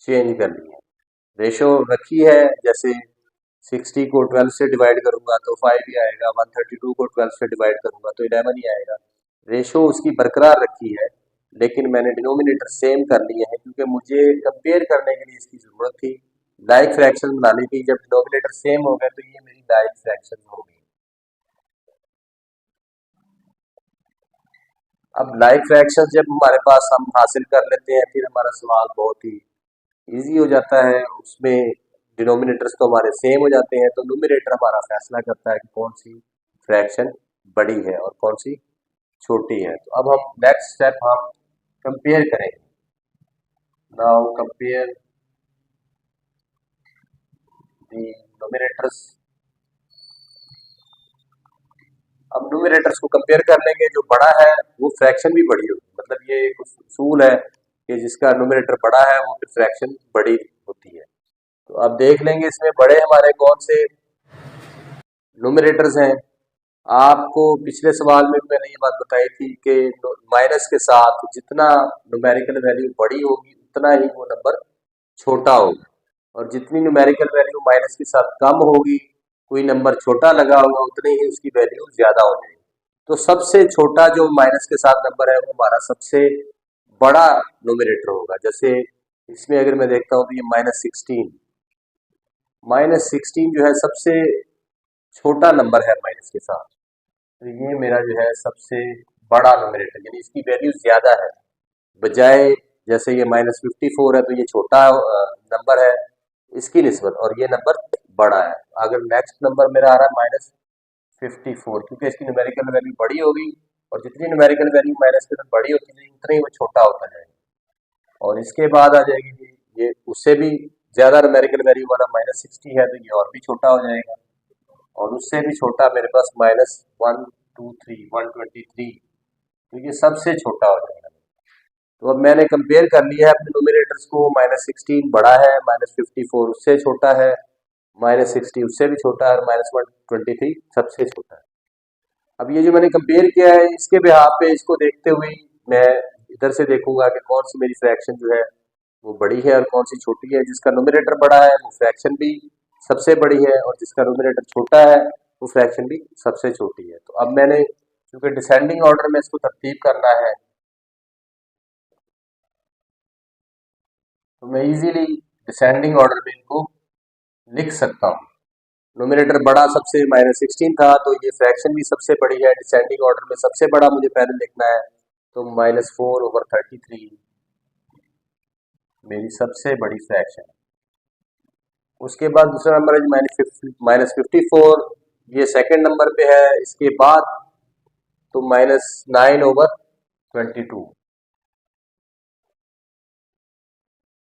चेंज कर लिए हैं। रेशो रखी है, जैसे 60 को 12 से डिवाइड करूंगा तो 5 ही आएगा, 132 को 12 से डिवाइड करूंगा तो 11 ही आएगा। रेशो उसकी बरकरार रखी है, लेकिन मैंने डिनोमिनेटर सेम कर लिए हैं क्योंकि मुझे कंपेयर करने के लिए इसकी ज़रूरत थी। लाइक फ्रैक्शन बनाने की, जब डिनोमिनेटर सेम हो गए तो ये मेरी लाइक फ्रैक्शन हो गई। अब लाइक फ्रैक्शन जब हमारे पास हम हासिल कर लेते हैं, फिर हमारा सवाल बहुत ही इजी हो जाता है। उसमें डिनोमिनेटर्स तो हमारे सेम हो जाते हैं, तो न्यूमरेटर हमारा फैसला करता है कि कौन सी फ्रैक्शन बड़ी है और कौन सी छोटी है। तो अब हम नेक्स्ट स्टेप हम कंपेयर करेंगे। Now compare the numerators. अब न्यूमरेटर्स को कंपेयर कर लेंगे, जो बड़ा है वो फ्रैक्शन भी बड़ी होगी। मतलब ये एक उसूल है कि जिसका न्यूमरेटर बड़ा है वो फिर फ्रैक्शन बड़ी होती है। तो अब देख लेंगे इसमें बड़े हमारे कौन से न्यूमरेटर्स हैं। आपको पिछले सवाल में भी मैंने ये बात बताई थी कि माइनस के साथ जितना न्यूमेरिकल वैल्यू बड़ी होगी उतना ही वो नंबर छोटा होगा, और जितनी न्यूमेरिकल वैल्यू माइनस के साथ कम होगी, कोई नंबर छोटा लगा होगा, उतनी ही उसकी वैल्यू ज्यादा हो जाएगी। तो सबसे छोटा जो माइनस के साथ नंबर है वो हमारा सबसे बड़ा न्यूमरेटर होगा। जैसे इसमें अगर मैं देखता हूँ तो ये माइनस सिक्सटीन जो है सबसे छोटा नंबर है माइनस के साथ, तो ये मेरा जो है सबसे बड़ा न्यूमरेटर, यानी इसकी वैल्यू ज्यादा है बजाय, जैसे ये -54 है तो ये छोटा नंबर है इसकी निस्बत, और ये नंबर बड़ा है। अगर नेक्स्ट नंबर मेरा आ रहा है -54, क्योंकि इसकी न्यूमेरिकल वैल्यू बड़ी होगी, और जितनी न्यूमेरिकल वैल्यू माइनस के साथ बड़ी होती है उतना ही वो छोटा होता जाएगा। और इसके बाद आ जाएगी जी ये उससे भी ज्यादा न्यूमेरिकल वैल्यू वाला -60 है, तो ये और भी छोटा हो जाएगा। और उससे भी छोटा मेरे पास -123 तो ये सबसे छोटा हो जाएगा। तो अब मैंने कंपेयर कर लिया है अपने नोमिनेटर्स को। -16 बड़ा है, -54 उससे छोटा है, -60 उससे भी छोटा है, और -123 सबसे छोटा है। अब ये जो मैंने कंपेयर किया है इसके बिहाफ पे, इसको देखते हुए मैं इधर से देखूंगा कि कौन सी मेरी फ्रैक्शन जो है वो बड़ी है और कौन सी छोटी है। जिसका नोमिनेटर बड़ा है वो फ्रैक्शन भी सबसे बड़ी है, और जिसका नोमिनेटर छोटा है वो फ्रैक्शन भी सबसे छोटी है। तो अब मैंने, क्योंकि डिसेंडिंग ऑर्डर में इसको तरतीब करना है, तो मैं इजीली डिसेंडिंग ऑर्डर में इनको लिख सकता हूँ। नोमिनेटर बड़ा सबसे -16 था, तो ये फ्रैक्शन भी सबसे बड़ी है। डिसेंडिंग ऑर्डर में सबसे बड़ा मुझे पहले लिखना है, तो -4/33 मेरी सबसे बड़ी फ्रैक्शन है। उसके बाद दूसरा नंबर है -54, ये सेकंड नंबर पे है। इसके बाद तो -9/22,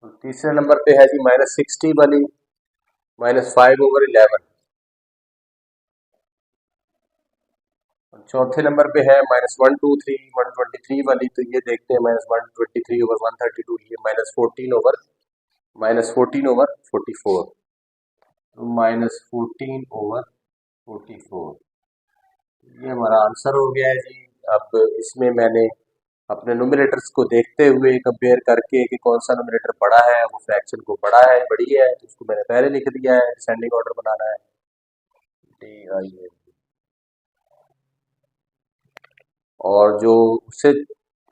तो तीसरे नंबर पे है जी -60 वाली, -5/11। चौथे नंबर पे है -123 वाली, तो ये देखते हैं -123/132, ये -14/44, तो -14/44 ये हमारा आंसर हो गया है जी। अब इसमें मैंने अपने न्यूमरेटर्स को देखते हुए कंपेयर करके कि कौन सा न्यूमरेटर बड़ा है, वो फ्रैक्शन को बड़ा है बड़ी है, तो उसको मैंने पहले लिख दिया है। डिसेंडिंग ऑर्डर बनाना है, और जो उससे,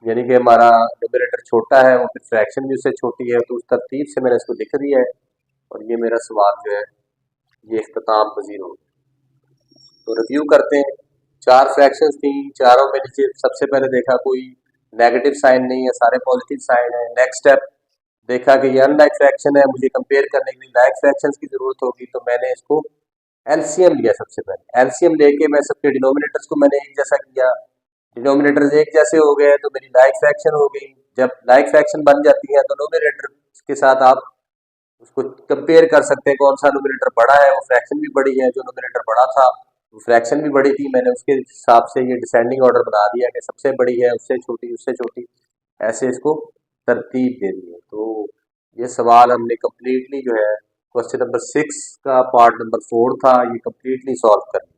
यानी कि हमारा न्यूमरेटर छोटा है वो फिर फ्रैक्शन भी उससे छोटी है, तो उस तरतीब से मैंने इसको लिख दिया है। और ये मेरा सवाल जो है ये इख्तिताम पजीर हो गया। तो रिव्यू करते हैं। 4 फ्रैक्शंस थी, चारों में नीचे सबसे पहले देखा कोई नेगेटिव साइन नहीं है, सारे पॉजिटिव साइन है। नेक्स्ट स्टेप देखा कि ये अनलाइक फ्रैक्शन है, मुझे कंपेयर करने के लिए लाइक फ्रैक्शंस की जरूरत होगी, तो मैंने इसको एलसीएम लिया। सबसे पहले एलसीएम लेके मैं सबके डिनोमिनेटर्स को मैंने एक जैसा किया। डिनोमिनेटर्स एक जैसे हो गए तो मेरी लाइक फ्रैक्शन हो गई। जब लाइक फ्रैक्शन बन जाती है तो नोमिनेटर के साथ आप उसको कंपेयर कर सकते हैं, कौन सा नोमिनेटर बड़ा है, वो फ्रैक्शन भी बड़ी है। जो नोमिनेटर बड़ा था वो फ्रैक्शन भी बड़ी थी। मैंने उसके हिसाब से ये डिसेंडिंग ऑर्डर बना दिया कि सबसे बड़ी है, उससे छोटी, उससे छोटी, ऐसे इसको तरतीब दे दी है। तो ये सवाल हमने कम्प्लीटली जो है क्वेश्चन नंबर 6 का पार्ट नंबर 4 था, ये कम्प्लीटली सॉल्व कर लिया।